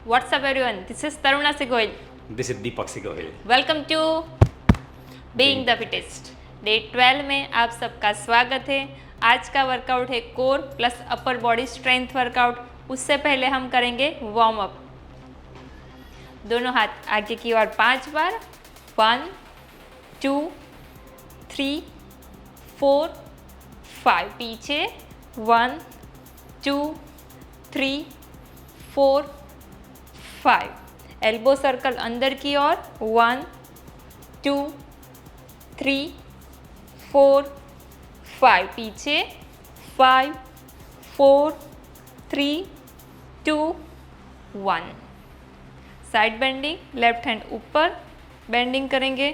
What's up everyone? This is Taruna Sigoil. This is Deepak Sigoil. Welcome to Being the Fittest. Day 12 में आप सबका स्वागत है। आज का वर्कआउट है core plus upper body strength workout. उससे पहले हम करेंगे वार्म अप। दोनों हाथ आगे की ओर 5 बार। 1 2 3 4 5 पीछे 1 2 3 4 5 एल्बो सर्कल अंदर की ओर 1 2 3 4 5 पीछे 5 4 3 2 1 साइड बेंडिंग लेफ्ट हैंड ऊपर बेंडिंग करेंगे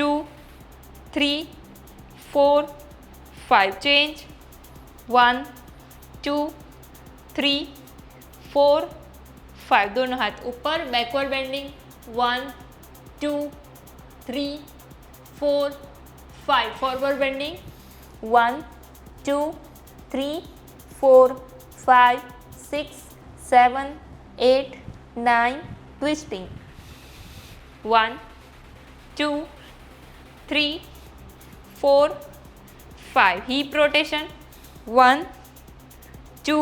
2 3 4 5 चेंज 1 2 3 4 5 दोनों हाथ ऊपर backward bending 1 2 3 4 5 forward bending 1 2 3 4 5 6 7 8 9 twisting 1 2 3 4 5 hip rotation 1 2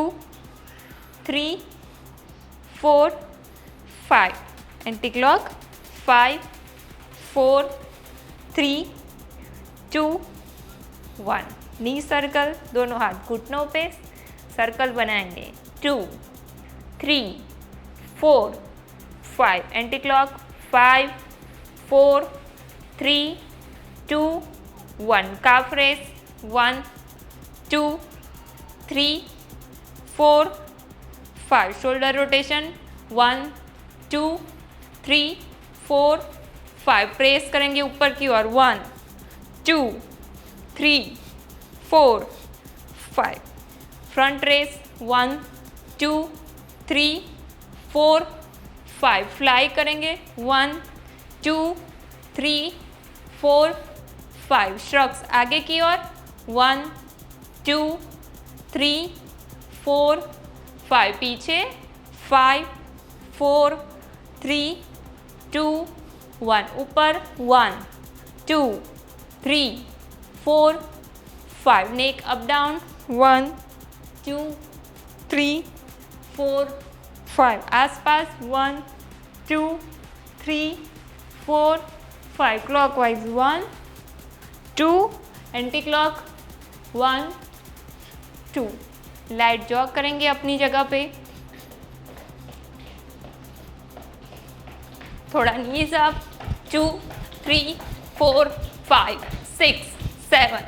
3 4 5 anti clock 5 4 3 2 1 नी सर्कल दोनों हाथ घुटनों पे सर्कल बनाएंगे 2 3 4 5 एंटी क्लॉक 5 4 3 2 1 काफ रेस 1 2 3 4 5 शोल्डर रोटेशन 1 2 3 4 5 प्रेस करेंगे ऊपर की ओर 1 2 3 4 5 फ्रंट रेस 1 2 3 4 5 फ्लाई करेंगे 1 2 3 4 5 श्रग्स आगे की ओर 1 2 3 4 5 पीछे 5 4 3 2 1 ऊपर 1 2 3 4 5 नेक अप डाउन 1 2 3 4 5 आसपास 1 2 3 4 5 clockwise 1 2 anti clock 1 2 light jog करेंगे अपनी जगह पे थोड़ा knees up 2 3 4 5 6 7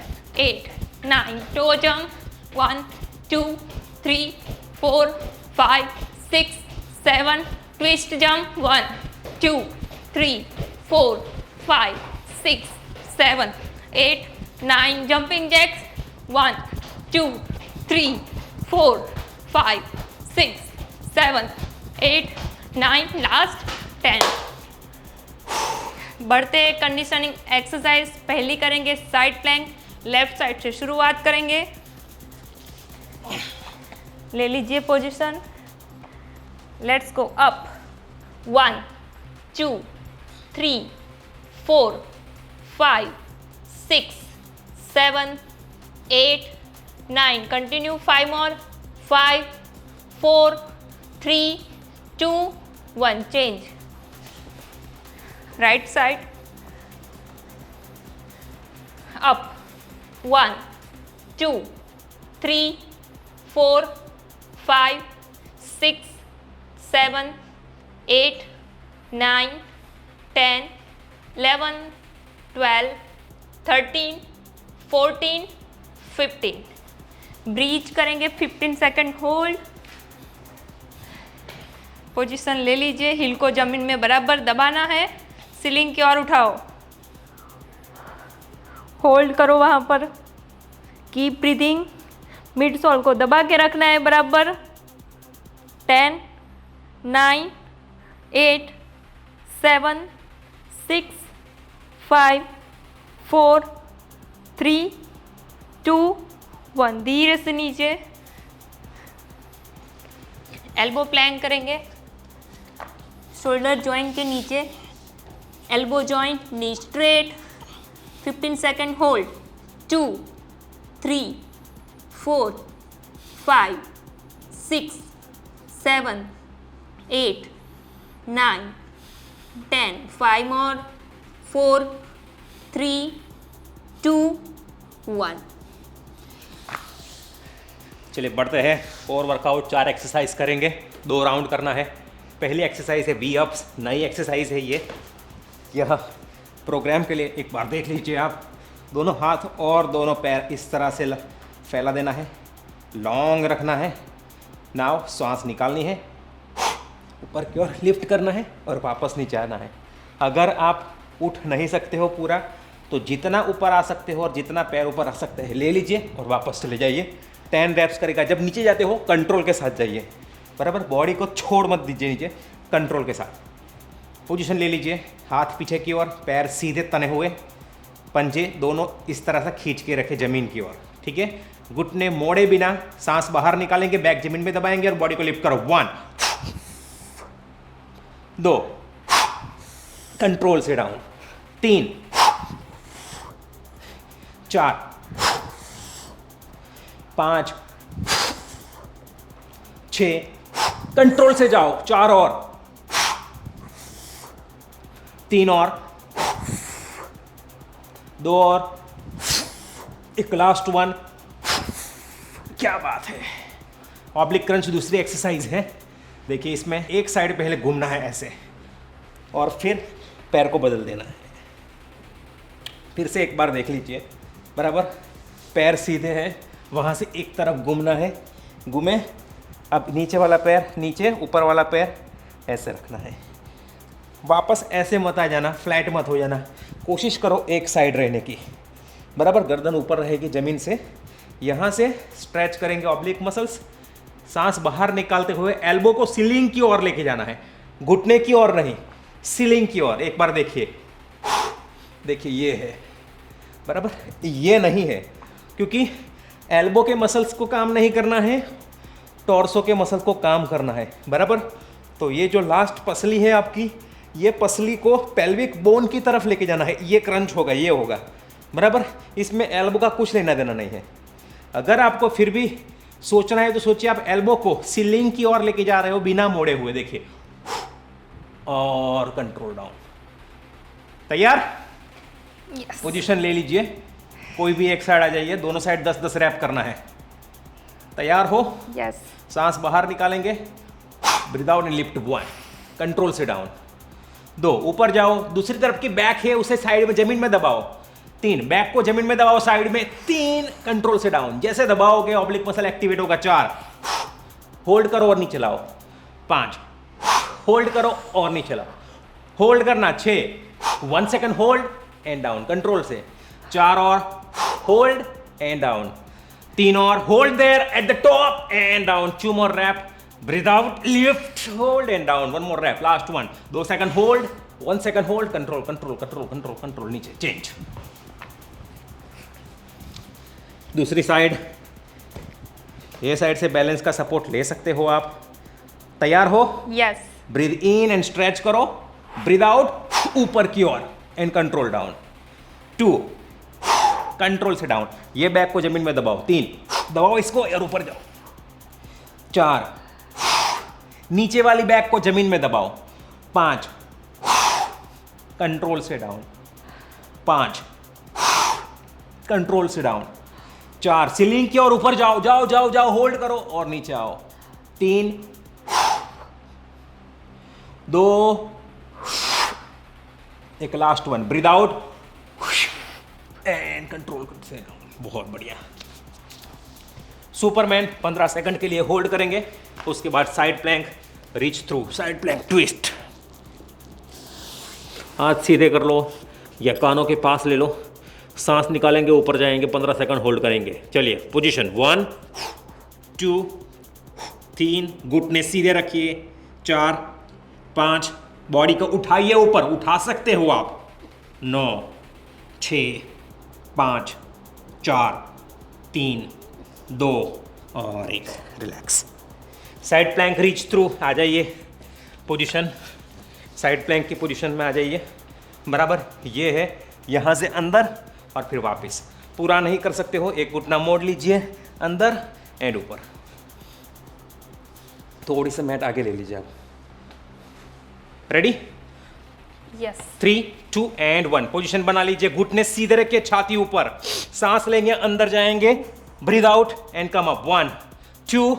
8 9 toe jump 1 2 3 4 5 6 7 twist jump 1 2 3 4 5 6 7 8 9 jumping jacks 1 2 3 4 5 6 7 8 9 last 10 बढ़ते कंडीशनिंग एक्सरसाइज पहली करेंगे साइड प्लैंक लेफ्ट साइड से शुरुआत करेंगे ले लीजिए position let's go up 1 2 3 4 5 6 7 8 9 continue 5 more 5 4 3 2 1 change right side up 1 2 3 4 5 6 7 8 9 10 11 12 13 14 15 breach करेंगे 15 सेकंड होल्ड पोजीशन ले लीजिए हिल को जमीन में बराबर दबाना है सीलिंग की ओर उठाओ होल्ड करो वहाँ पर कीप ब्रीदिंग मिड सोल को दबा के रखना है बराबर 10 9 8 7 6 5 4 3 2 1 धीरे से नीचे एल्बो प्लैंक करेंगे, शोल्डर जॉइंट के नीचे, elbow joint, knee straight, 15 second hold, 2 3 4 5 6 7 8 9 10, 5 more, 4 3 2 1। चलिए बढ़ते हैं और वर्कआउट। 4 एक्सरसाइज करेंगे, 2 राउंड करना है। पहली एक्सरसाइज है वी अप्स, नई एक्सरसाइज है ये। यह प्रोग्राम के लिए एक बार देख लीजिए आप। दोनों हाथ और दोनों पैर इस तरह से फैला देना है, लॉन्ग रखना है। नाव सांस निकालनी है, ऊपर की ओर लिफ्ट करना है और वापस नीचे आना है। अगर आप उठ नहीं सकते हो पूरा, तो जितना ऊपर आ सकते हो और जितना पैर ऊपर आ सकते हैं ले लीजिए और वापस चले जाइए। 10 रैप्स करेगा। जब नीचे जाते हो कंट्रोल के साथ जाइए, बराबर। बॉडी को छोड़ मत दीजिए नीचे, कंट्रोल के साथ। पोजीशन ले लीजिए, हाथ पीछे की ओर, पैर सीधे तने हुए, पंजे दोनों इस तरह से खींच के रखे ज़मीन की ओर, ठीक है। घुटने मोड़े बिना सांस बाहर निकालेंगे, बैक ज़मीन में दबाएंगे और बॉडी को लिफ्ट करो। 1 2 कंट्रोल से डाउन, 3 4 5 6 कंट्रोल से जाओ, 4 और, 3 और, 2 और, एक लास्ट 1। क्या बात है। ऑब्लिक क्रंच दूसरी एक्सरसाइज है। देखिए इसमें एक साइड पहले घूमना है ऐसे और फिर पैर को बदल देना है। फिर से एक बार देख लीजिए, बराबर। पैर सीधे हैं, वहाँ से एक तरफ घूमना है, घूमे। अब नीचे वाला पैर नीचे, ऊपर वाला पैर ऐसे रखना है। वापस ऐसे मत आ जाना, फ्लैट मत हो जाना। कोशिश करो एक साइड रहने की, बराबर। गर्दन ऊपर रहेगी ज़मीन से। यहाँ से स्ट्रेच करेंगे ऑब्लिक मसल्स। सांस बाहर निकालते हुए एल्बो को सीलिंग की ओर लेके जाना है, घुटने की ओर नहीं, सीलिंग की ओर। एक बार देखिए, देखिए ये है, बराबर। ये नहीं है क्योंकि एल्बो के मसल्स को काम नहीं करना है, टॉर्सो के मसल को काम करना है, बराबर। तो ये जो लास्ट पसली है आपकी, ये पसली को पेल्विक बोन की तरफ लेके जाना है। ये क्रंच होगा, ये होगा, बराबर। इसमें एल्बो का कुछ लेना देना नहीं है। अगर आपको फिर भी सोचना है तो सोचिए आप एल्बो को सीलिंग की ओर लेके जा रहे हो बिना मोड़े हुए। देखिए, और कंट्रोल डाउन। तैयार? yes. पोजीशन ले लीजिए, कोई भी एक साइड आ जाइए। दोनों साइड 10-10 रैप करना है। तैयार हो? yes. सांस बाहर निकालेंगे, breathe out and lift 1, control से डाउन। 2 ऊपर जाओ, दूसरी तरफ की बैक है उसे साइड में जमीन में दबाओ। 3 बैक को जमीन में दबाओ साइड में। 3 कंट्रोल से डाउन। जैसे दबाओगे ऑब्लिक मसल एक्टिवेट होगा। 4 होल्ड करो और नीचे लाओ। 5 होल्ड करो और नीचे लाओ। होल्ड करना। 6 1 second hold and down control से। 4 और होल्ड एंड डाउन। 3 और hold there at the top and down. 2 more rep, breathe out, lift, hold and down. 1 more rep, last 1। 2 second hold, 1 second hold, control control control control control, नीचे change. दूसरी side, ये side से balance का support ले सकते हो आप। तैयार हो? Yes. Breathe in and stretch करो, ब्रीथ आउट ऊपर की ओर एंड कंट्रोल डाउन। 2 कंट्रोल से डाउन। ये बैक को जमीन में दबाओ। 3 दबाओ इसको और ऊपर जाओ। 4 नीचे वाली बैक को जमीन में दबाओ। 5 कंट्रोल से डाउन। 5 कंट्रोल से डाउन। 4 सीलिंग की ओर ऊपर जाओ, जाओ जाओ जाओ, होल्ड करो और नीचे आओ। 3 2 एक last 1, breathe out and control से डाउन। बहुत बढ़िया। सुपरमैन 15 सेकंड के लिए होल्ड करेंगे, उसके बाद side plank, reach through, side plank twist. हाथ सीधे कर लो या कानों के पास ले लो। सांस निकालेंगे, ऊपर जाएंगे, 15 सेकंड होल्ड करेंगे। चलिए पोजीशन 1 2 3, घुटने सीधे रखिए। 4 5, बॉडी को उठाइए ऊपर, उठा सकते हो आप। 9 6 5 4 3 2 और 1, relax. Side plank reach through, आ जाइए पोजीशन, साइड प्लैंक की पोजीशन में आ जाइए। बराबर, ये है, यहाँ से अंदर और फिर वापस। पूरा नहीं कर सकते हो, एक घुटना मोड़ लीजिए अंदर एंड ऊपर। थोड़ी सी मैट आगे ले लीजिए आप। रेडी? यस। 3 2 एंड 1। पोजीशन बना लीजिए, घुटने सीधे रखिए, छाती ऊपर, सांस लेंगे, अंदर जाएंगे, breathe out and come up. 1 2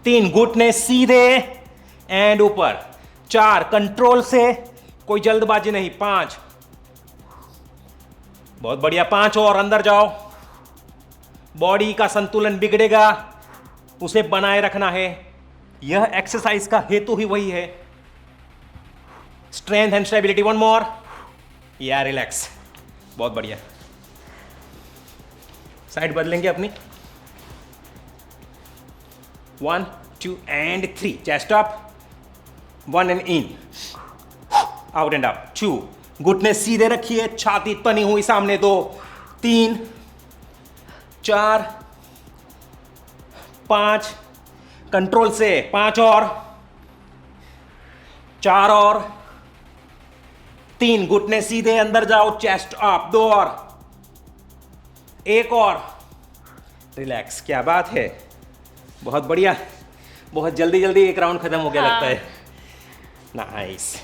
3, घुटने सीधे एंड ऊपर। 4, कंट्रोल से, कोई जल्दबाजी नहीं। 5, बहुत बढ़िया। 5 और, अंदर जाओ। बॉडी का संतुलन बिगड़ेगा, उसे बनाए रखना है। यह एक्सरसाइज का हेतु ही वही है, स्ट्रेंथ एंड स्टेबिलिटी। 1 मोर, या रिलैक्स, बहुत बढ़िया। साइड बदलेंगे अपनी। 1 2 and 3, chest up, 1 and in, out and up. 2, घुटने सीधे रखिए, छाती तनी हुई सामने। 2 3 4 5, कंट्रोल से। 5 और, 4 और, 3, घुटने सीधे, अंदर जाओ, चेस्ट अप। 2 और, 1 और, रिलैक्स। क्या बात है, बहुत बढ़िया। बहुत जल्दी जल्दी एक राउंड खत्म हो गया लगता है। नाइस।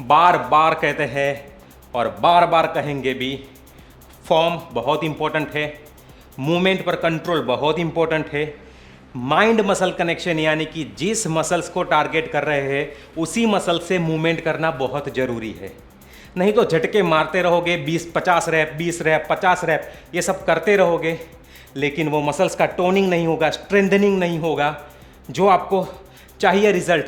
बार बार कहते हैं और बार बार कहेंगे भी, फॉर्म बहुत इंपॉर्टेंट है, मूवमेंट पर कंट्रोल बहुत इंपॉर्टेंट है, माइंड मसल कनेक्शन, यानी कि जिस मसल्स को टारगेट कर रहे हैं उसी मसल से मूवमेंट करना बहुत ज़रूरी है। नहीं तो झटके मारते रहोगे, 50 रैप, 20 रैप, 50 रैप, ये सब करते रहोगे, लेकिन वो मसल्स का टोनिंग नहीं होगा, स्ट्रेंथनिंग नहीं होगा, जो आपको चाहिए रिजल्ट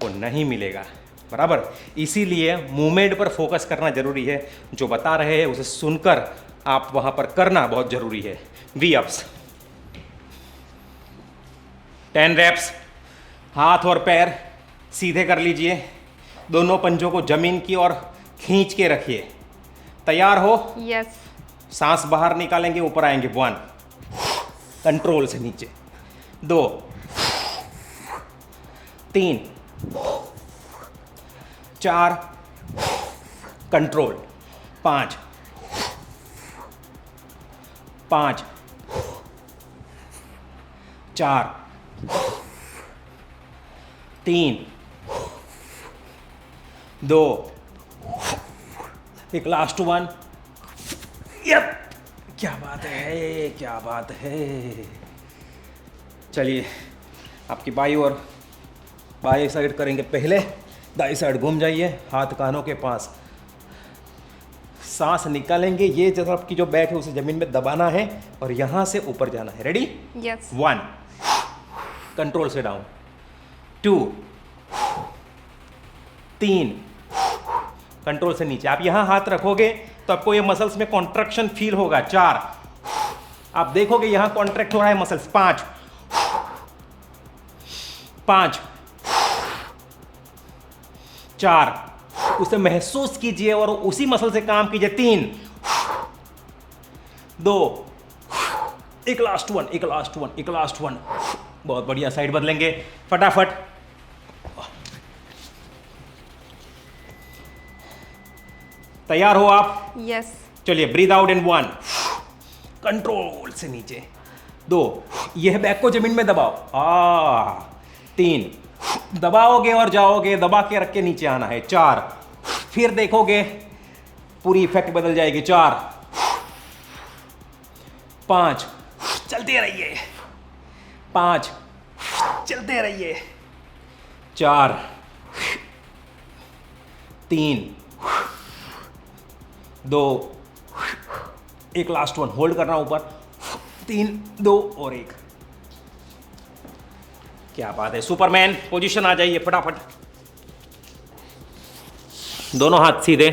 वो नहीं मिलेगा। बराबर, इसीलिए मूवमेंट पर फोकस करना जरूरी है। जो बता रहे हैं उसे सुनकर आप वहाँ पर करना बहुत ज़रूरी है। V ups, 10 reps. हाथ और पैर सीधे कर लीजिए, दोनों पंजों को जमीन की ओर खींच के रखिए। तैयार हो? यस। सांस बाहर निकालेंगे, ऊपर आएंगे। 1, कंट्रोल से नीचे। 2 3 4, कंट्रोल। 5 5 4 3 2, एक लास्ट 1। यप, क्या बात है, क्या बात है। चलिए, आपकी बाई और बाई साइड करेंगे पहले, दाई साइड घूम जाइए, हाथ कानों के पास। सांस निकालेंगे, ये तरफ की जो बैक है उसे जमीन में दबाना है और यहां से ऊपर जाना है। रेडी? यस। 1, कंट्रोल से डाउन। 2 3, कंट्रोल से नीचे। आप यहां हाथ रखोगे तो आपको ये मसल्स में कॉन्ट्रैक्शन फील होगा। 4, आप देखोगे यहां कॉन्ट्रैक्ट हो रहा है मसल्स। 5 5 4, उसे महसूस कीजिए और उसी मसल से काम कीजिए। 3 2, एक लास्ट 1, एक लास्ट 1, एक लास्ट 1। बहुत बढ़िया। साइड बदलेंगे फटाफट। तैयार हो आप? यस। चलिए, ब्रीद आउट इन 1, कंट्रोल से नीचे। 2, यह बैक को जमीन में दबाओ। 3, दबाओगे और जाओगे, दबा के रख के नीचे आना है। 4, फिर देखोगे पूरी इफेक्ट बदल जाएगी। 4 5, चलते रहिए। 5, चलते रहिए। 4 3 2, एक लास्ट 1, होल्ड करना ऊपर। 3 2 और 1। क्या बात है, सुपरमैन। पोजीशन आ जाइए फटाफट। दोनों हाथ सीधे,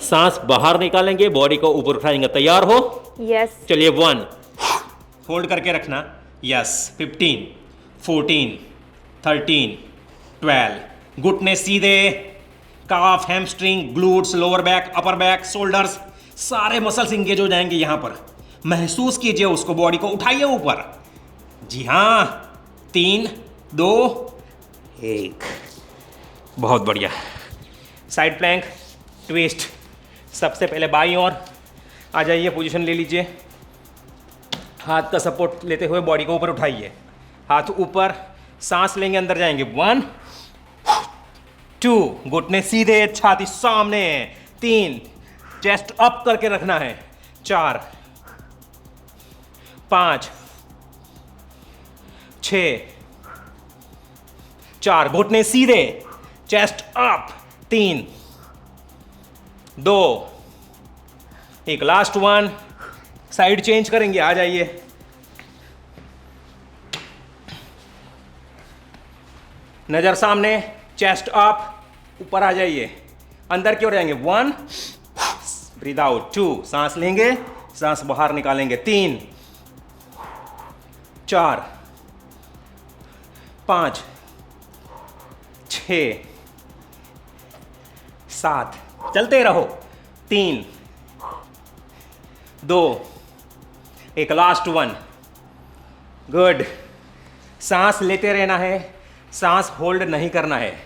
सांस बाहर निकालेंगे, बॉडी को ऊपर उठाएंगे। तैयार हो? यस। चलिए, 1, होल्ड करके रखना। यस। 15 14 13 12, घुटने सीधे, calf, hamstring, glutes, lower back, upper back, shoulders, सारे मसल्स इंगेज हो जाएंगे यहां पर। महसूस कीजिए उसको, बॉडी को उठाइए ऊपर। जी हाँ, 3 2 1। बहुत बढ़िया। Side plank twist. सबसे पहले बाईं ओर आ जाइए, पोजीशन ले लीजिए। हाथ का सपोर्ट लेते हुए बॉडी को ऊपर उठाइए, हाथ ऊपर, सांस लेंगे, अंदर जाएंगे। 1 2, घुटने सीधे, छाती सामने। 3, चेस्ट अप करके रखना है। 4 5 6 4, घुटने सीधे, chest up. 3 2 1, last 1। Side change करेंगे, आ जाइए। नजर सामने, चेस्ट अप, ऊपर आ जाइए, अंदर की ओर जाएंगे। 1, ब्रीथ आउट। 2, सांस लेंगे, सांस बाहर निकालेंगे। 3 4 5 6 7, चलते रहो। 3 2 1, लास्ट 1। गुड। सांस लेते रहना है, सांस होल्ड नहीं करना है।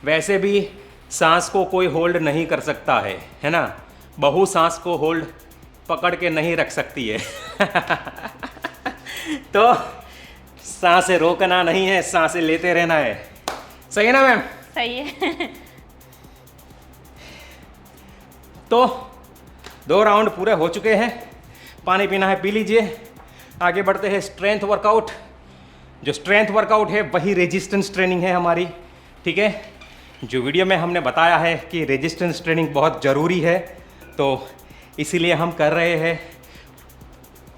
वैसे भी सांस को कोई होल्ड नहीं कर सकता है ना। बहू सांस को होल्ड पकड़ के नहीं रख सकती है। तो सांसें रोकना नहीं है, सांसें लेते रहना है। सही है ना मैम? सही है। तो 2 राउंड पूरे हो चुके हैं। पानी पीना है, पी लीजिए। आगे बढ़ते हैं स्ट्रेंथ वर्कआउट। जो स्ट्रेंथ वर्कआउट है वही रेजिस्टेंस ट्रेनिंग है हमारी, ठीक है। जो वीडियो में हमने बताया है कि रेजिस्टेंस ट्रेनिंग बहुत ज़रूरी है, तो इसीलिए हम कर रहे हैं।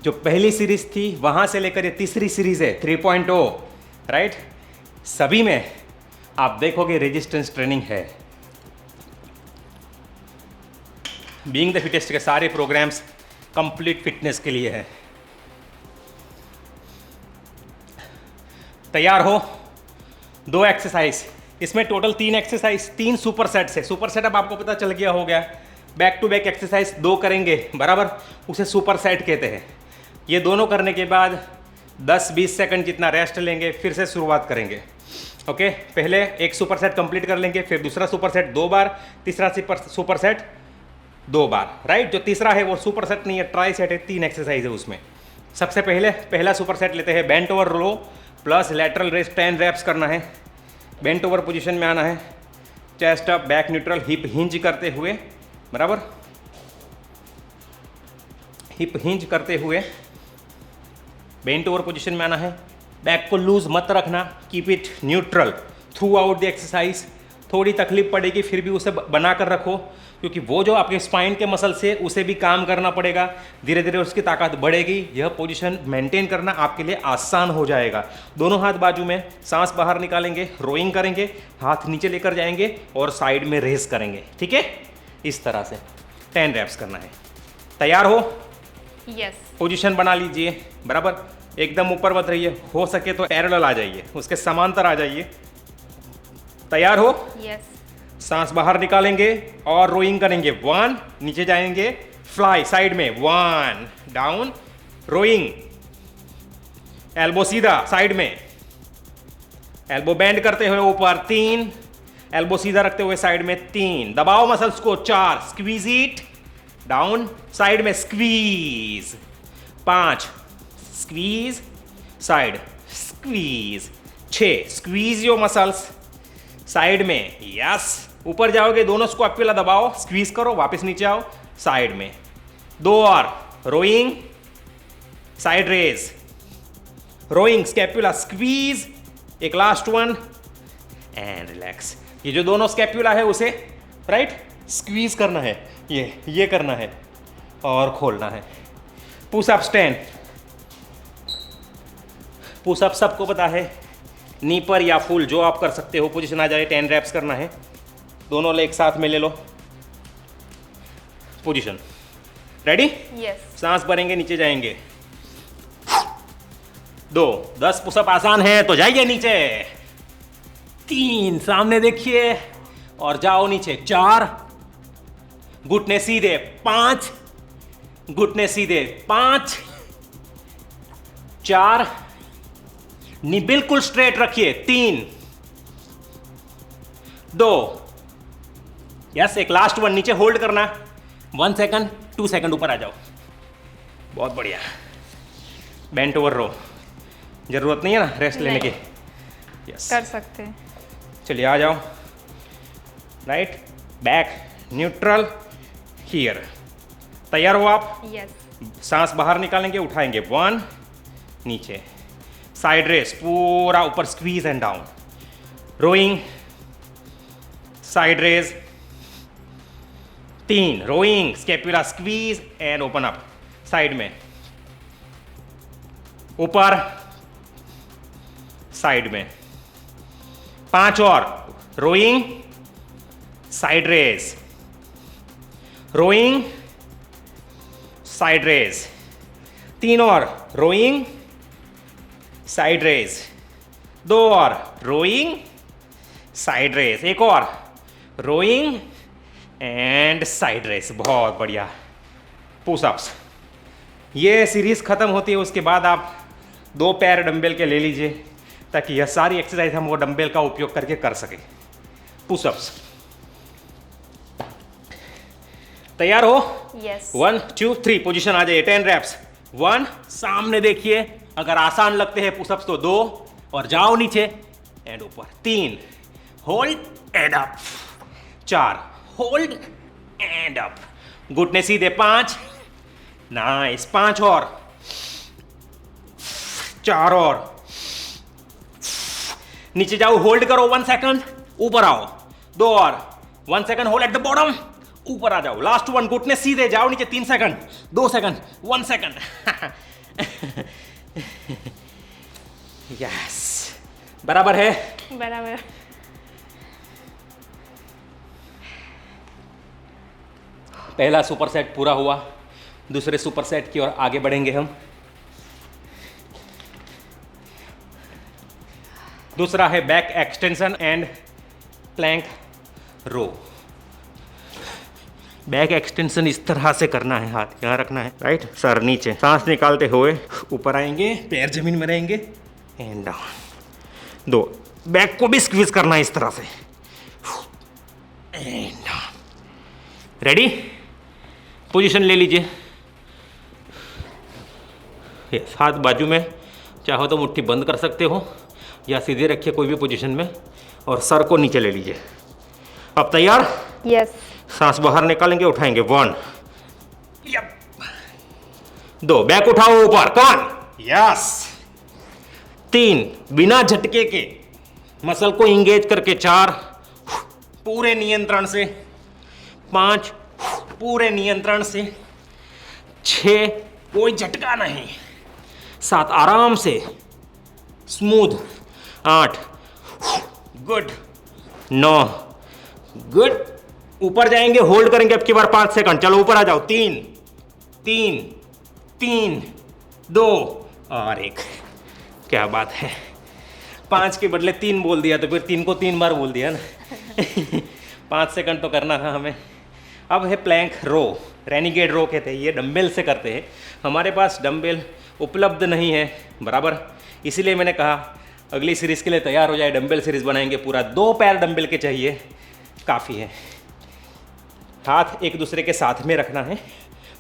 जो पहली सीरीज़ थी वहाँ से लेकर ये तीसरी सीरीज़ है 3.0, राइट। सभी में आप देखोगे रेजिस्टेंस ट्रेनिंग है। बीइंग द फिटेस्ट के सारे प्रोग्राम्स कंप्लीट फिटनेस के लिए है। तैयार हो? 2 एक्सरसाइज, इसमें टोटल 3 एक्सरसाइज, 3 सुपर सेट्स है। सुपर सेट अब आपको पता चल गया हो गया। बैक टू बैक एक्सरसाइज 2 करेंगे, बराबर, उसे सुपर सेट कहते हैं। ये दोनों करने के बाद 10-20 सेकंड जितना रेस्ट लेंगे, फिर से शुरुआत करेंगे। ओके, पहले एक सुपर सेट कंप्लीट कर लेंगे, फिर दूसरा सुपर सेट 2 बार, तीसरा सुपर सेट 2 बार, राइट। जो तीसरा है वो सुपर सेट नहीं है, ट्राई सेट है, 3 एक्सरसाइज है उसमें। सबसे पहले पहला सुपर सेट लेते हैं, बेंट ओवर रो प्लस लैटरल रेस 10 रैप्स करना है। बेंट ओवर पोजीशन में आना है, chest up, back neutral, hip hinge करते हुए, बराबर, हिप हिंज करते हुए बेंट ओवर पोजीशन में आना है। बैक को लूज मत रखना, keep it neutral through out the exercise. थोड़ी तकलीफ पड़ेगी, फिर भी उसे बना कर रखो, क्योंकि वो जो आपके स्पाइन के मसल से उसे भी काम करना पड़ेगा। धीरे धीरे उसकी ताकत बढ़ेगी। यह पोजीशन मेंटेन करना आपके लिए आसान हो जाएगा। दोनों हाथ बाजू में, सांस बाहर निकालेंगे, रोइंग करेंगे, हाथ नीचे लेकर जाएंगे और साइड में रेस करेंगे, ठीक है। इस तरह से 10 रैप्स करना है। तैयार हो? यस। पोजीशन बना लीजिए, बराबर, एकदम ऊपर मत रहिए, हो सके तो पैरेलल आ जाइए, उसके समांतर आ जाइए। तैयार हो? यस। सांस बाहर निकालेंगे और रोइंग करेंगे। 1, नीचे जाएंगे, फ्लाई साइड में, 1 डाउन, रोइंग, एल्बो सीधा साइड में, एल्बो बेंड करते हुए ऊपर, 3, एल्बो सीधा रखते हुए साइड में, 3, दबाओ मसल्स को, 4, स्क्वीज इट, डाउन, साइड में squeeze, 5, squeeze, side, squeeze, 6, squeeze your muscles, side में, यस। ऊपर जाओगे, दोनों स्क्वापिला दबाओ, स्क्वीज करो, वापस नीचे आओ, साइड में, 2 और, rowing, side raise, rowing, scapula squeeze, एक लास्ट 1 एंड रिलैक्स। ये जो दोनों स्कैपुला है उसे, राइट, स्क्वीज करना है, ये करना है और खोलना है। पुशअप स्टैंड, पुशअप सबको पता है, नी पर या फुल जो आप कर सकते हो। पोजीशन आ जाए, 10 रैप्स करना है। दोनों लेग साथ में ले लो, पोजीशन, रेडी? यस। सांस भरेंगे, नीचे जाएंगे, 2, 10 पुशअप आसान है तो जाइए नीचे, 3, सामने देखिए और जाओ नीचे, 4, घुटने सीधे, 5, घुटने सीधे, 5 4, नी बिल्कुल स्ट्रेट रखिए, 3 2, यस, एक लास्ट वन, नीचे होल्ड करना, 1 सेकंड, 2 सेकंड, ऊपर आ जाओ, बहुत बढ़िया। बेंट ओवर रो, जरूरत नहीं है ना रेस्ट लेने की, यस कर सकते हैं। चलिए आ जाओ, राइट, बैक न्यूट्रल, हियर। तैयार हो आप? यस। सांस बाहर निकालेंगे, उठाएंगे, 1, नीचे, साइड रेस, पूरा ऊपर squeeze and down, rowing, side raise, 3, rowing, scapula squeeze and open up, side में, ऊपर, साइड में, 5 और, rowing, side raise, rowing, side raise, 3 और, रोइंग, साइड रेस, 2 और, रोइंग, साइड रेस, एक और, रोइंग एंड साइड रेस, बहुत बढ़िया। पुशअप्स, ये सीरीज खत्म होती है, उसके बाद आप 2 पैर डंबल के ले लीजिए, ताकि यह सारी एक्सरसाइज हम वो डंबल का उपयोग करके कर सके। पुशअप्स, तैयार हो? यस। 1 2 3, पोजीशन आ जाइए, 10 reps, 1, सामने देखिए, अगर आसान लगते हैं पुशअप्स तो 2 और जाओ नीचे एंड ऊपर, 3, hold and up, 4, hold and up, घुटने सीधे, 5, नाइस, 5 और, 4 और, नीचे जाओ, होल्ड करो 1 सेकंड, ऊपर आओ, 2 और, 1 second, hold at the bottom, ऊपर आ जाओ, लास्ट 1, घुटने सीधे, जाओ नीचे, 3 सेकंड, 2 सेकंड, 1 सेकंड, यस, बराबर है? बराबर। पहला सुपर सेट पूरा हुआ, दूसरे सुपर सेट की ओर आगे बढ़ेंगे हम। दूसरा है back extension and plank row. Back extension इस तरह से करना है, हाथ यहाँ रखना है, राइट, सर नीचे, सांस निकालते हुए ऊपर आएंगे, पैर जमीन में रहेंगे एंड डाउन, 2, बैक को भी स्क्वीज करना है इस तरह से एंड डाउन। रेडी? पोजीशन ले लीजिए, यस, हाथ बाजू में, चाहो तो मुट्ठी बंद कर सकते हो या सीधे रखिए कोई भी पोजीशन में, और सर को नीचे ले लीजिए। अब तैयार? यस। सांस बाहर निकालेंगे, उठाएंगे, 1, 2, बैक उठाओ ऊपर, कौन, यस, 3, बिना झटके के मसल को इंगेज करके, 4, पूरे नियंत्रण से, 5, पूरे नियंत्रण से, 6, कोई झटका नहीं, 7, आराम से, स्मूथ, 8, गुड, 9, गुड, ऊपर जाएंगे, होल्ड करेंगे अब की बार 5 सेकंड, चलो ऊपर आ जाओ, 3 3 3 2 और 1, क्या बात है, 5 के बदले 3 बोल दिया तो फिर 3 को 3 बार बोल दिया ना 5 सेकंड तो करना था हमें। अब है प्लैंक रो, रेनिगेड रो कहते हैं, ये डंबल से करते हैं, हमारे पास डंबल उपलब्ध नहीं है, बराबर, इसीलिए मैंने कहा अगली सीरीज़ के लिए तैयार हो जाए, डंबल सीरीज़ बनाएंगे, पूरा 2 पैर डंबल के चाहिए, काफ़ी है। हाथ एक दूसरे के साथ में रखना है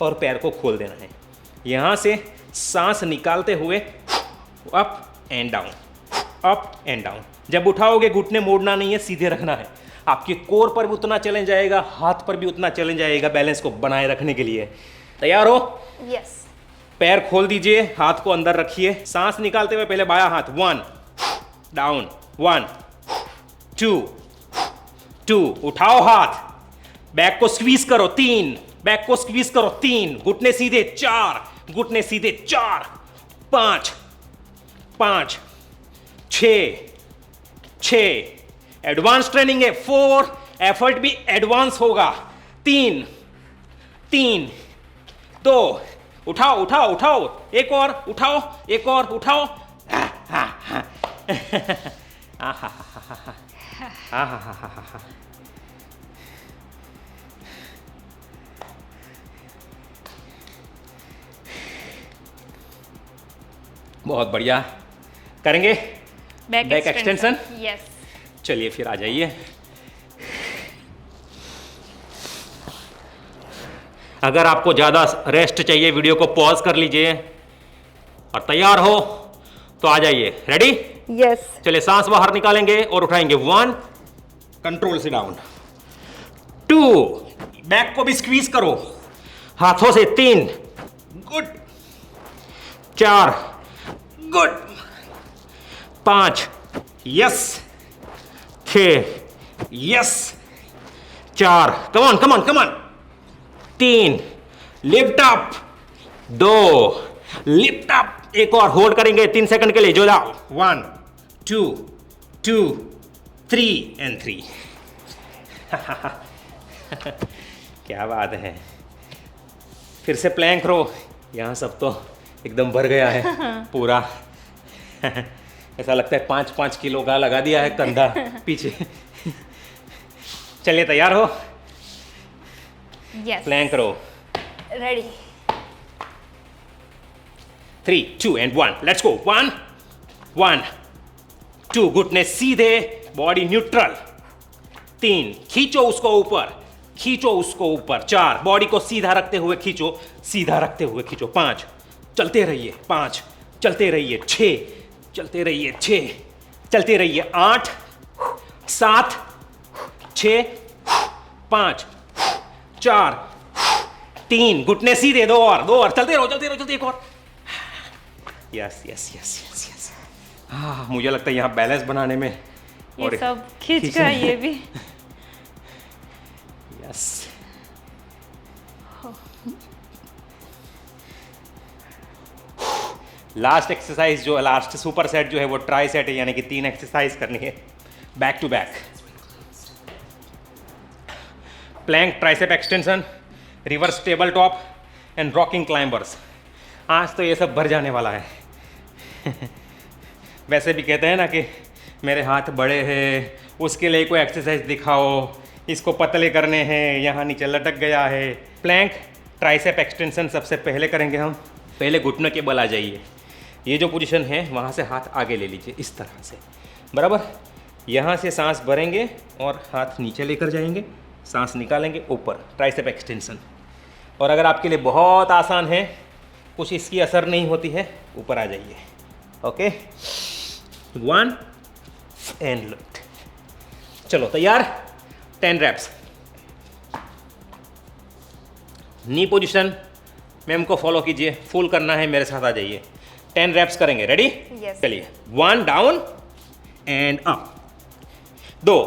और पैर को खोल देना है, यहाँ से सांस निकालते हुए up and down, up and down. जब उठाओगे घुटने मोड़ना नहीं है, सीधे रखना है, आपके कोर पर भी उतना चैलेंज आएगा, हाथ पर भी उतना चैलेंज आएगा, बैलेंस को बनाए रखने के लिए। तैयार हो? यस। पैर खोल दीजिए, हाथ को अंदर रखिए, सांस निकालते हुए पहले बायां हाथ, 1 डाउन, 1 2 2, उठाओ हाथ, बैक को स्क्वीज करो, 3, बैक को स्क्वीज करो, 3, घुटने सीधे, 4, घुटने सीधे, 4 5 5 6 6, एडवांस ट्रेनिंग है, 4, एफर्ट भी एडवांस होगा, 3 3 2, उठाओ उठाओ उठाओ, एक और उठाओ, एक और उठाओ, बहुत बढ़िया। करेंगे बैक एक्सटेंशन। यस। चलिए फिर आ जाइए। अगर आपको ज़्यादा रेस्ट चाहिए वीडियो को पॉज कर लीजिए और तैयार हो तो आ जाइए। रेडी? यस। चलिए सांस बाहर निकालेंगे और उठाएंगे। 1, कंट्रोल से डाउन। 2, बैक को भी स्क्वीज करो हाथों से। 3, good. 4, good. 5, yes. 6, yes. 4, come on come on come on. 3, lift up. 2, lift up. एक और होल्ड करेंगे 3 सेकंड के लिए। जो जाओ। 1, 2, 2, 3 एंड 3। क्या बात है। फिर से प्लैंक रो। यहाँ सब तो एकदम भर गया है पूरा। ऐसा लगता है 5-5 किलो का लगा दिया है कंधा पीछे। चलिए तैयार हो? Yes. Plank row. Ready. 3, 2 and 1। Let's go. 1, 1, 2, घुटने सीधे, बॉडी न्यूट्रल। 3, खींचो उसको ऊपर, खींचो उसको ऊपर। 4, बॉडी को सीधा रखते हुए खींचो, सीधा रखते हुए खींचो। 5, चलते रहिए। 5, चलते रहिए। 6, चलते रहिए। 6, चलते रहिए। 8, 7, 6, 5, 4, 3, घुटने सीधे। 2 और चलते रहो चलते रहो चलते। एक और। Yes yes yes yes yes. हाँ, मुझे लगता है यहाँ बैलेंस बनाने में ये सब खींच का ये भी। यस। लास्ट एक्सरसाइज जो लास्ट सुपर सेट जो है वो ट्राई सेट है, यानी कि 3 एक्सरसाइज करनी है back to back. Plank, tricep extension, reverse table top and rocking climbers. आज तो ये सब भर जाने वाला है। वैसे भी कहते हैं ना कि मेरे हाथ बड़े हैं, उसके लिए कोई एक्सरसाइज दिखाओ, इसको पतले करने हैं, यहाँ नीचे लटक गया है। प्लैंक, ट्राइसेप एक्सटेंशन सबसे पहले करेंगे हम। पहले घुटनों के बल आ जाइए। ये जो पोजीशन है वहाँ से हाथ आगे ले लीजिए इस तरह से, बराबर। यहाँ से सांस भरेंगे और हाथ नीचे लेकर जाएंगे, सांस निकालेंगे ऊपर। Tricep extension. और अगर आपके लिए बहुत आसान है, कुछ इसकी असर नहीं होती है, ऊपर आ जाइए। Okay, 1 and lift. चलो तैयार। 10 reps। नी पोजीशन मैम को फॉलो कीजिए, फुल करना है, मेरे साथ आ जाइए। 10 reps करेंगे। रेडी? Yes. चलिए। 1 down and up. 2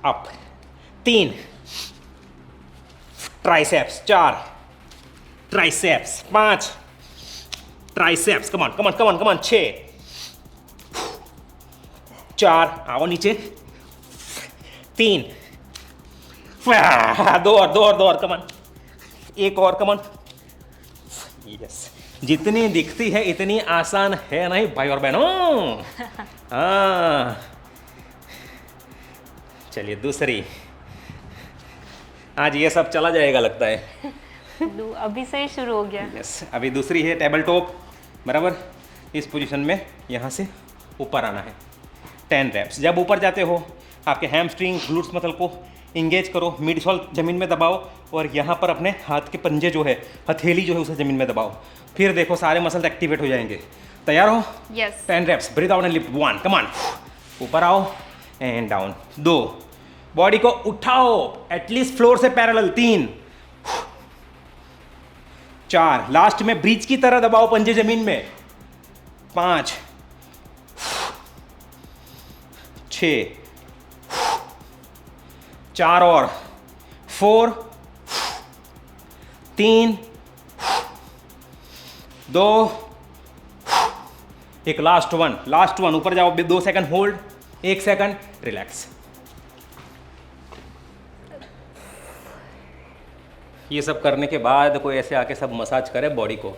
up. 3 triceps. 4 triceps. 5 triceps. Come on come on come on come on. 6 4 आओ नीचे। 3 2 और कमान। एक और कमान। यस। जितनी दिखती है इतनी आसान है नहीं भाई और बहनों। हाँ, चलिए दूसरी। आज ये सब चला जाएगा लगता है। अभी से ही शुरू हो गया। यस, अभी दूसरी है टेबल टॉप, बराबर। इस पोजीशन में यहाँ से ऊपर आना है। 10 reps। जब ऊपर जाते हो आपके हैमस्ट्रिंग, ग्लूट्स मसल को इंगेज करो, मिड सोल जमीन में दबाओ और यहाँ पर अपने हाथ के पंजे जो है, हथेली जो है उसे जमीन में दबाओ। फिर देखो सारे मसल एक्टिवेट हो जाएंगे। तैयार हो? Yes. 10 reps। Breathe out and lift. 1, come on. ऊपर आओ एंड डाउन। 2, बॉडी को उठाओ एटलीस्ट फ्लोर से पैरेलल। 3 4, लास्ट में ब्रिज की तरह दबाओ पंजे जमीन में। 5 6 4 और 4 3 2 एक। लास्ट वन ऊपर जाओ। 2 सेकंड होल्ड, 1 सेकंड रिलैक्स। ये सब करने के बाद कोई ऐसे आके सब मसाज करे बॉडी को,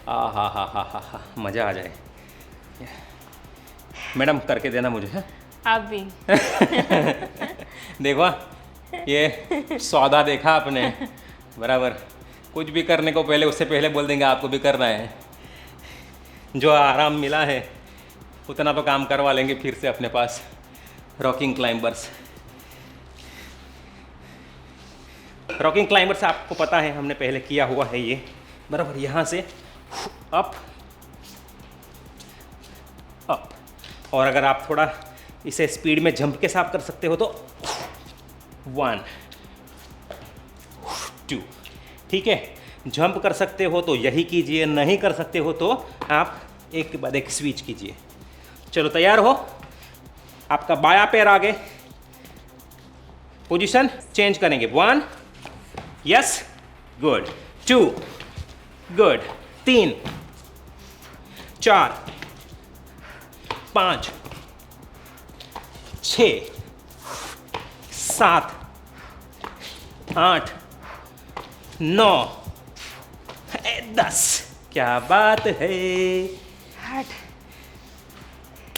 हा, मज़ा आ जाए। मैडम करके देना मुझे। है आप भी। देखो ये सौदा देखा आपने, बराबर। कुछ भी करने को पहले उससे पहले बोल देंगे आपको भी करना है। जो आराम मिला है उतना तो काम करवा लेंगे फिर से अपने पास। रॉकिंग क्लाइंबर्स, रॉकिंग क्लाइंबर्स आपको पता है हमने पहले किया हुआ है ये, बराबर। यहाँ से अप अप, और अगर आप थोड़ा इसे स्पीड में जंप के साथ कर सकते हो तो 1 2, ठीक है। जंप कर सकते हो तो यही कीजिए, नहीं कर सकते हो तो आप एक के बाद एक स्विच कीजिए। चलो तैयार हो? आपका बायां पैर आगे, पोजीशन चेंज करेंगे। 1 यस, गुड। 2 गुड। 3 4 5 6 7 8 9 10। क्या बात है।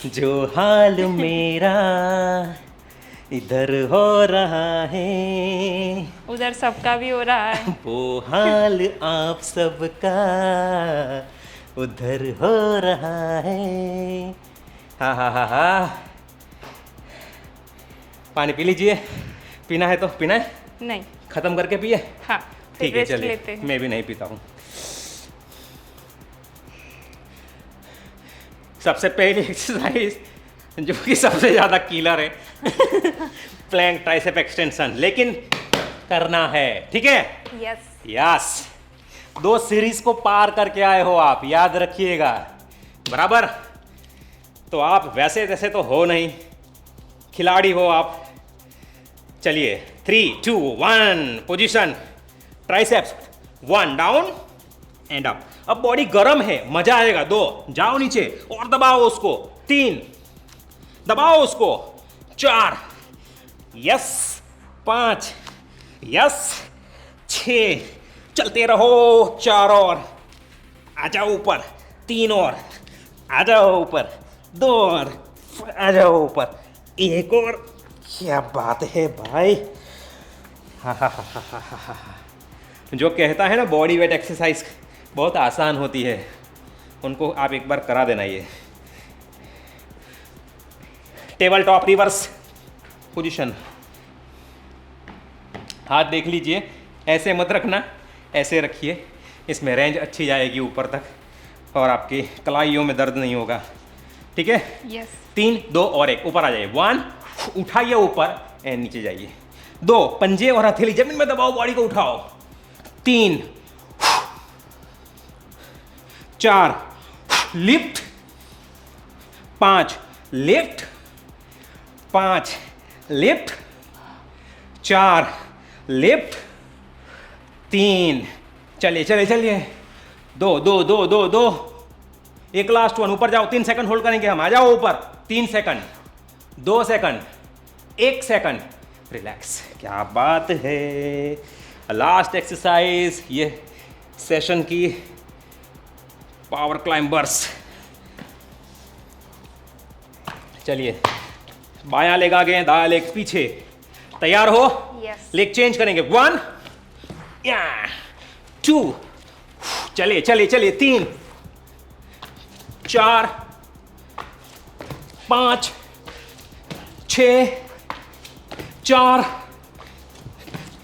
जो हाल मेरा इधर हो रहा है, उधर सबका भी हो रहा है। वो हाल आप सबका उधर हो रहा है। हा हा हा हा। पानी पी लीजिए, पीना है तो पीना है, नहीं, खत्म करके पिए। हाँ, ठीक है, रेस्ट चलिए। लेते हैं। मैं भी नहीं पीता हूँ। सबसे पहली एक्सरसाइज जो कि सबसे ज़्यादा कीलर है प्लैंक ट्राइसेप एक्सटेंशन, लेकिन करना है, ठीक है। यस, यस, 2 सीरीज को पार करके आए हो आप, याद रखिएगा, बराबर। तो आप वैसे जैसे तो हो नहीं, खिलाड़ी हो आप। चलिए 3 2 1 position, triceps 1 down and up. अब बॉडी गर्म है, मजा आएगा। 2 जाओ नीचे और दबाओ उसको। 3 दबाओ उसको। 4 यस, 5 यस, 6 चलते रहो। 4 और, आ जाओ ऊपर। 3 और, आ जाओ ऊपर। 2 और, आ जाओ ऊपर। 1 और। क्या बात है भाई। हा हा हा हा हा हा। जो कहता है ना बॉडी वेट एक्सरसाइज बहुत आसान होती है, उनको आप एक बार करा देना। ये टेबल टॉप रिवर्स पोजीशन, हाथ देख लीजिए, ऐसे मत रखना, ऐसे रखिए, इसमें रेंज अच्छी जाएगी ऊपर तक और आपकी कलाइयों में दर्द नहीं होगा, ठीक है। यस। 3 2 और 1, ऊपर आ जाइए। 1 उठाइए ऊपर एंड नीचे जाइए। 2 पंजे और हथेली जमीन में दबाओ, बॉडी को उठाओ। 3 4 लिफ्ट, 5 लिफ्ट, 5 लिफ्ट, 4 लिफ्ट, 3 चलिए चलिए चलिए। 2 2 2 2 2, एक लास्ट वन। ऊपर जाओ, 3 सेकंड होल्ड करेंगे हम। आ जाओ ऊपर। 3 सेकंड, 2 सेकंड, 1 सेकंड, रिलैक्स। क्या बात है। लास्ट एक्सरसाइज ये सेशन की, पावर क्लाइंबर्स। चलिए, बायां लेग आगे, दायां लेग पीछे। तैयार हो? यस। लेग चेंज करेंगे। 1 2 चलिए चलिए चलिए। 3 4 5 6 4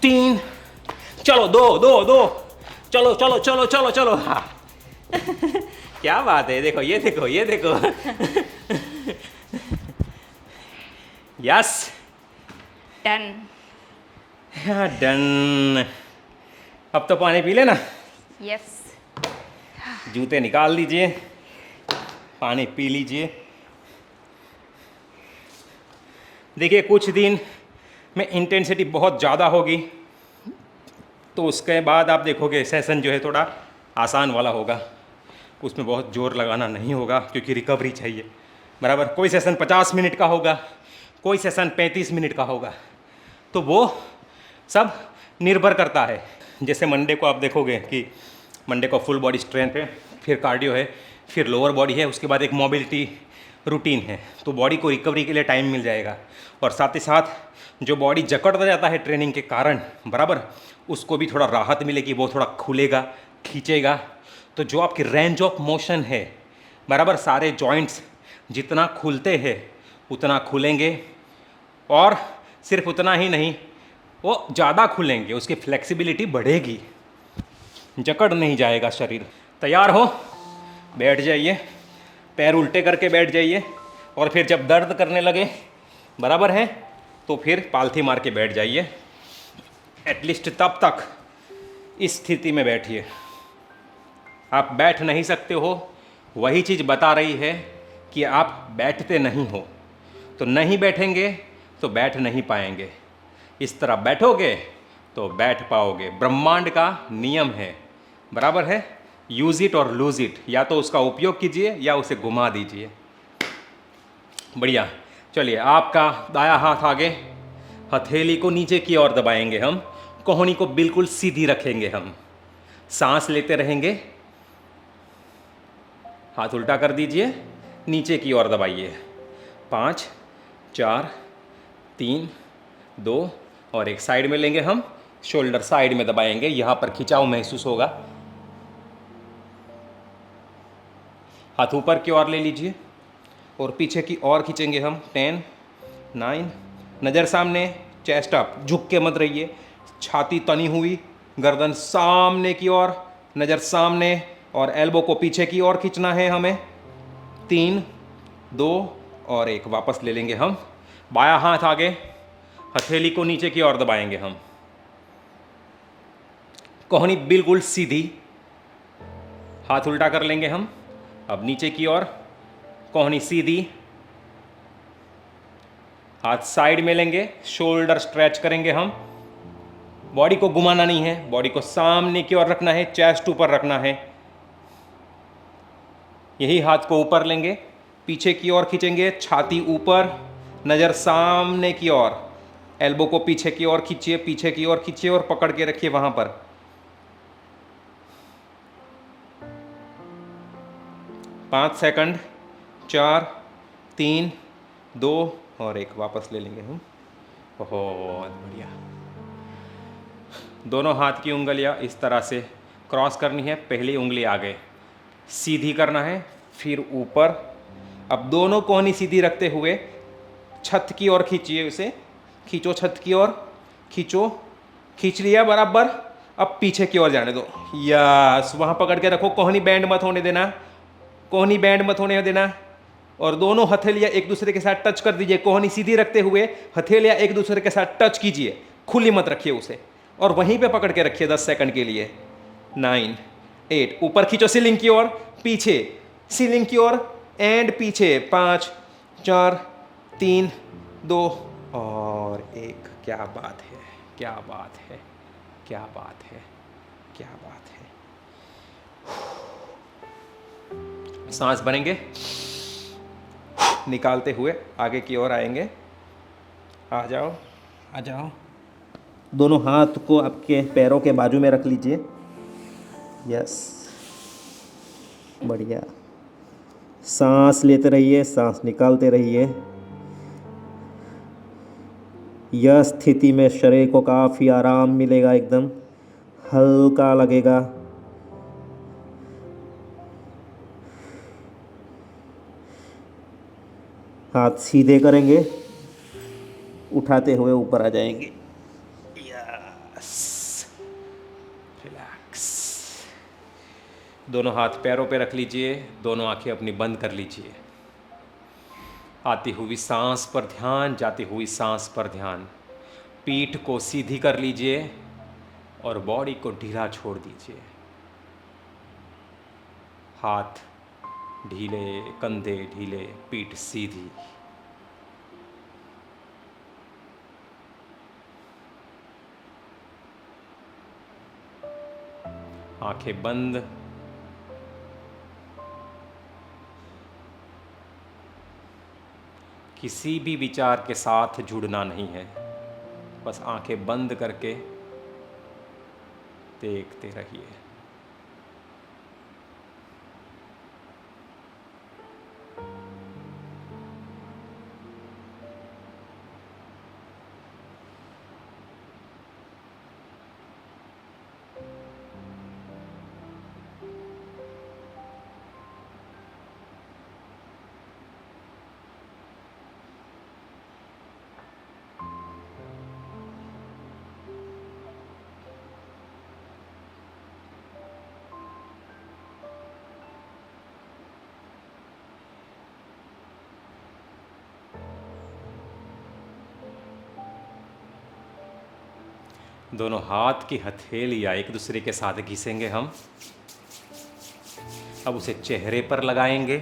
3 चलो 2 2 2 चलो चलो चलो चलो चलो। हाँ क्या बात है। देखो ये देखो ये देखो। Yes, done. डन। अब तो पानी पी लेना। यस। जूते निकाल लीजिए, पानी पी लीजिए। देखिए कुछ दिन में इंटेंसिटी बहुत ज़्यादा होगी, तो उसके बाद आप देखोगे सेशन जो है थोड़ा आसान वाला होगा। उसमें बहुत जोर लगाना नहीं होगा क्योंकि रिकवरी चाहिए, बराबर। कोई सेशन 50 मिनट का होगा, कोई सेशन 35 मिनट का होगा, तो वो सब निर्भर करता है। जैसे मंडे को आप देखोगे कि मंडे को फुल बॉडी स्ट्रेंथ है, फिर कार्डियो है, फिर लोअर बॉडी है, उसके बाद एक मोबिलिटी रूटीन है, तो बॉडी को रिकवरी के लिए टाइम मिल जाएगा। और साथ ही साथ जो बॉडी जकड़ता जाता है ट्रेनिंग के कारण, बराबर, उसको भी थोड़ा राहत मिलेगी, वो थोड़ा खुलेगा, खींचेगा। तो जो आपकी रेंज ऑफ मोशन है बराबर सारे जॉइंट्स जितना खुलते हैं उतना खुलेंगे, और सिर्फ उतना ही नहीं, वो ज़्यादा खुलेंगे, उसकी फ्लेक्सिबिलिटी बढ़ेगी, जकड़ नहीं जाएगा शरीर। तैयार हो? बैठ जाइए, पैर उल्टे करके बैठ जाइए, और फिर जब दर्द करने लगे, बराबर है, तो फिर पालथी मार के बैठ जाइए। एटलीस्ट तब तक इस स्थिति में बैठिए। आप बैठ नहीं सकते हो, वही चीज़ बता रही है कि आप बैठते नहीं हो। तो नहीं बैठेंगे तो बैठ नहीं पाएंगे, इस तरह बैठोगे तो बैठ पाओगे। ब्रह्मांड का नियम है, बराबर है। यूज़ इट और लूज़ इट, या तो उसका उपयोग कीजिए या उसे घुमा दीजिए। बढ़िया। चलिए, आपका दाया हाथ आगे, हथेली को नीचे की ओर दबाएंगे हम, कोहनी को बिल्कुल सीधी रखेंगे हम, सांस लेते रहेंगे। हाथ उल्टा कर दीजिए, नीचे की ओर दबाइए। 5 4 3 2 और एक साइड में लेंगे हम, शोल्डर साइड में दबाएंगे, यहाँ पर खिंचाव महसूस होगा। हाथ ऊपर की ओर ले लीजिए और पीछे की ओर खींचेंगे हम। 10 9, नज़र सामने, चेस्ट अप, झुक के मत रहिए, छाती तनी हुई, गर्दन सामने की ओर, नज़र सामने, और एल्बो को पीछे की ओर खींचना है हमें। 3 2 और 1, वापस ले लेंगे हम। बाया हाथ आगे, हथेली को नीचे की ओर दबाएंगे हम, कोहनी बिल्कुल सीधी, हाथ उल्टा कर लेंगे हम। अब नीचे की ओर, कोहनी सीधी, हाथ साइड में लेंगे, शोल्डर स्ट्रेच करेंगे हम। बॉडी को घुमाना नहीं है, बॉडी को सामने की ओर रखना है, चेस्ट ऊपर रखना है। यही हाथ को ऊपर लेंगे, पीछे की ओर खींचेंगे, छाती ऊपर, नज़र सामने की ओर, एल्बो को पीछे की ओर खींचिए, पीछे की ओर खींचिए और पकड़ के रखिए वहां पर। 5 सेकंड, 4 3 2 और 1, वापस ले लेंगे हम। बहुत बढ़िया। दोनों हाथ की उंगलियां इस तरह से क्रॉस करनी है। पहली उंगली आगे सीधी करना है, फिर ऊपर। अब दोनों कोहनी सीधी रखते हुए छत की ओर खींचिए, उसे खींचो, छत की ओर खींचो, खींच लिया बराबर। अब पीछे की ओर जाने दो, यस, वहां पकड़ के रखो, कोहनी बैंड मत होने देना, कोहनी बैंड मत होने देना। और दोनों हथेलियां एक दूसरे के साथ टच कर दीजिए, कोहनी सीधी रखते हुए हथेलियां एक दूसरे के साथ टच कीजिए, खुली मत रखिए उसे, और वहीं पे पकड़ के रखिए 10 सेकंड के लिए। 9 8, ऊपर खींचो सीलिंग की ओर, पीछे सीलिंग की ओर, एंड पीछे। 5 4 3 2 और 1। क्या बात है, क्या बात है, क्या बात है, क्या बात है। सांस भरेंगे, निकालते हुए आगे की ओर आएंगे। आ जाओ, आ जाओ। दोनों हाथ को आपके पैरों के बाजू में रख लीजिए। यस, बढ़िया। सांस लेते रहिए, सांस निकालते रहिए। यह स्थिति में शरीर को काफ़ी आराम मिलेगा, एकदम हल्का लगेगा। हाथ सीधे करेंगे, उठाते हुए ऊपर आ जाएंगे। Yes, relax. दोनों हाथ पैरों पे रख लीजिए, दोनों आंखें अपनी बंद कर लीजिए। आती हुई सांस पर ध्यान, जाती हुई सांस पर ध्यान। पीठ को सीधी कर लीजिए और बॉडी को ढीला छोड़ दीजिए। हाथ ढीले, कंधे ढीले, पीठ सीधी। आंखें बंद। किसी भी विचार के साथ जुड़ना नहीं है, बस आंखें बंद करके देखते रहिए। दोनों हाथ की हथेलियाँ एक दूसरे के साथ घिसेंगे हम। अब उसे चेहरे पर लगाएंगे,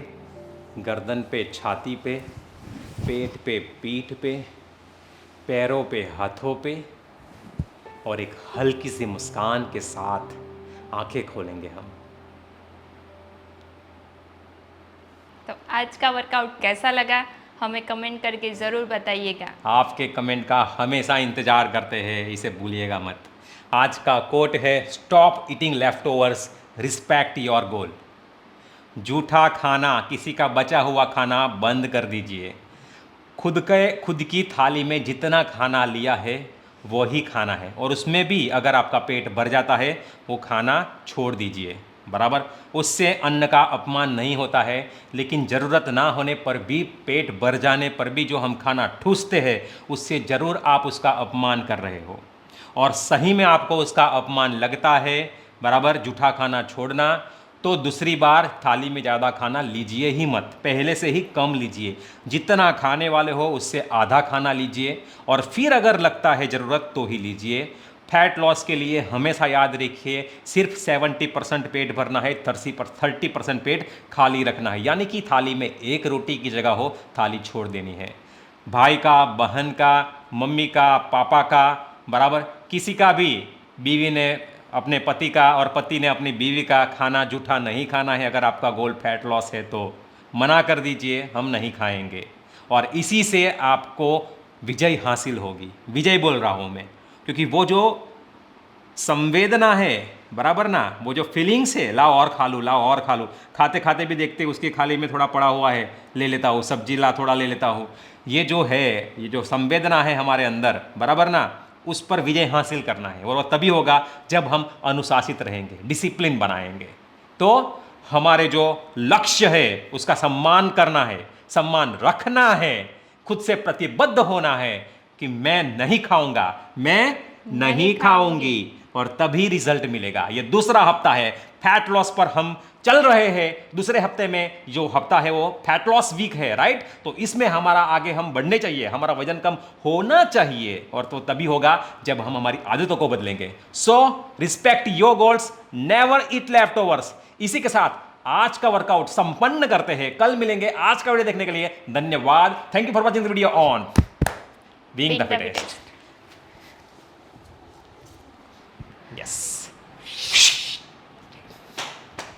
गर्दन पे, छाती पे, पेट पे, पीठ पे, पैरों पे, हाथों पे, और एक हल्की सी मुस्कान के साथ आंखें खोलेंगे हम। तो आज का वर्कआउट कैसा लगा हमें कमेंट करके ज़रूर बताइएगा। आपके कमेंट का हमेशा इंतज़ार करते हैं, इसे भूलिएगा मत। आज का कोट है, stop eating left overs, respect your goal. जूठा खाना, किसी का बचा हुआ खाना बंद कर दीजिए। खुद की थाली में जितना खाना लिया है वो ही खाना है, और उसमें भी अगर आपका पेट भर जाता है वो खाना छोड़ दीजिए, बराबर। उससे अन्न का अपमान नहीं होता है, लेकिन ज़रूरत ना होने पर भी, पेट भर जाने पर भी जो हम खाना ठूसते हैं उससे ज़रूर आप उसका अपमान कर रहे हो, और सही में आपको उसका अपमान लगता है, बराबर। जूठा खाना छोड़ना, तो दूसरी बार थाली में ज़्यादा खाना लीजिए ही मत, पहले से ही कम लीजिए। जितना खाने वाले हो उससे आधा खाना लीजिए, और फिर अगर लगता है ज़रूरत तो ही लीजिए। फैट लॉस के लिए हमेशा याद रखिए, सिर्फ 70% पेट भरना है, 30% पेट खाली रखना है। यानी कि थाली में एक रोटी की जगह हो, थाली छोड़ देनी है। भाई का, बहन का, मम्मी का, पापा का, बराबर, किसी का भी, बीवी ने अपने पति का और पति ने अपनी बीवी का खाना जूठा नहीं खाना है। अगर आपका गोल फैट लॉस है तो मना कर दीजिए, हम नहीं खाएंगे, और इसी से आपको विजय हासिल होगी। विजय बोल रहा हूँ मैं, क्योंकि वो जो संवेदना है, बराबर ना, वो जो फीलिंग्स है, लाओ और खा लूँ, लाओ और खा लूँ, खाते खाते भी देखते उसकी थाली में थोड़ा पड़ा हुआ है, ले लेता हूँ, सब्जी ला थोड़ा ले लेता हूँ, ये जो है, ये जो संवेदना है हमारे अंदर, बराबर ना, उस पर विजय हासिल करना है। और वो तभी होगा जब हम अनुशासित रहेंगे, डिसिप्लिन बनाएंगे। तो हमारे जो लक्ष्य है उसका सम्मान करना है, सम्मान रखना है, खुद से प्रतिबद्ध होना है कि मैं नहीं खाऊंगा, मैं नहीं खाऊंगी, और तभी रिजल्ट मिलेगा। ये दूसरा हफ्ता है, फैट लॉस पर हम चल रहे हैं। दूसरे हफ्ते में जो हफ्ता है वो फैट लॉस वीक है, राइट। तो इसमें हमारा आगे हम बढ़ने चाहिए, हमारा वजन कम होना चाहिए, और तो तभी होगा जब हम हमारी आदतों को बदलेंगे। So respect your goals, never eat left overs. इसी के साथ आज का वर्कआउट संपन्न करते हैं। कल मिलेंगे। आज का वीडियो देखने के लिए धन्यवाद। Thank you for watching the video on being the fittest. Yes.